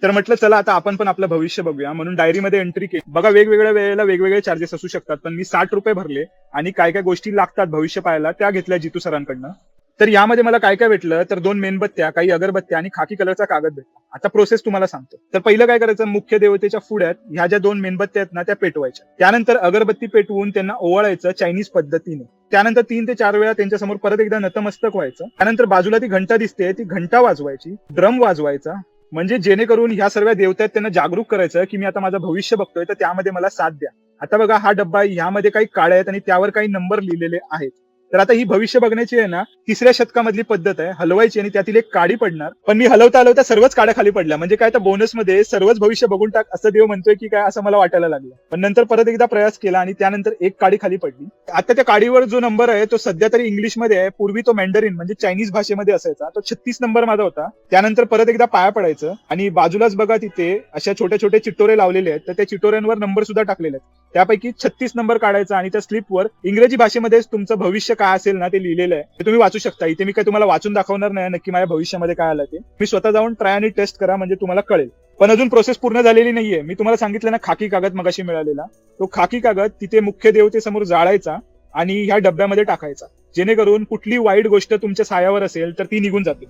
तर म्हटलं चला आता आपण पण आपलं भविष्य बघूया म्हणून डायरीमध्ये एंट्री केली. बघा वेगवेगळ्या वेळेला वेगवेगळे चार्जेस असू शकतात, पण मी 60 रुपये भरले आणि काय काय गोष्टी लागतात भविष्य पाहायला त्या घेतल्या जितू सरांकडनं. तर यामध्ये मला काय काय भेटलं तर 2 मेणबत्त्या, काही अगरबत्त्या आणि खाकी कलरचा कागद भेटला. आता प्रोसेस तुम्हाला सांगतो. तर पहिलं काय करायचं, मुख्य देवतेच्या पुढ्यात ह्या ज्या 2 मेणबत्त्या आहेत ना त्या पेटवायच्या. त्यानंतर अगरबत्ती पेटवून त्यांना ओवाळायचं चायनीज पद्धतीने. त्यानंतर 3 ते 4 वेळा त्यांच्यासमोर परत एकदा नतमस्तक व्हायचं. त्यानंतर बाजूला ती घंटा दिसते, ती घंटा वाजवायची, ड्रम वाजवायचा. म्हणजे जेणेकरून ह्या सर्व देवता आहेत त्यांना जागरूक करायचं की मी आता माझं भविष्य बघतोय तर त्यामध्ये मला साथ द्या. आता बघा हा डब्बा ह्यामध्ये काही काळे आहेत आणि त्यावर काही नंबर लिहिलेले आहेत. तर आता ही भविष्य बघण्याची आहे ना 3ऱ्या शतकामधली पद्धत आहे. हलवायची आणि त्यातील एक काडी पडणार. पण मी हलवता हलवता सर्वच काड्या खाली पडल्या. म्हणजे काय तर बोनसमध्ये सर्वच भविष्य बघून टाक असं देव म्हणतोय की काय असं मला वाटायला लागलं. पण नंतर परत एकदा प्रयास केला आणि त्यानंतर एक काडी खाली पडली. आता त्या काडीवर जो नंबर आहे तो सध्या तरी इंग्लिशमध्ये आहे. पूर्वी तो मॅन्डरिन म्हणजे चायनीज भाषेमध्ये असायचा. तो 36 नंबर माझा होता. त्यानंतर परत एकदा पाया पडायचं आणि बाजूलाच बघा तिथे अशा छोटे छोटे चिटोरे लावलेले आहेत. तर त्या चिटोऱ्यांवर नंबर सुद्धा टाकलेले आहेत. त्यापैकी 36 नंबर काढायचा आणि त्या स्लिपवर इंग्रजी भाषेमध्येच तुमचं भविष्य काय असेल ना ते लिहिलेलं आहे. ते तुम्ही वाचू शकता. इथे मी काय तुम्हाला वाचून दाखवणार नाही नक्की माझ्या भविष्यामध्ये काय आलं ते. मी स्वतः जाऊन ट्राय आणि टेस्ट करा म्हणजे तुम्हाला कळेल. पण अजून प्रोसेस पूर्ण झालेली नाहीये. मी तुम्हाला सांगितलं ना खाकी कागद मगाशी मिळालेला, तो खाकी कागद तिथे मुख्य देवतेसमोर जाळायचा आणि ह्या डब्यामध्ये टाकायचा. जेणेकरून कुठली वाईट गोष्ट तुमच्या सायावर असेल तर ती निघून जाते.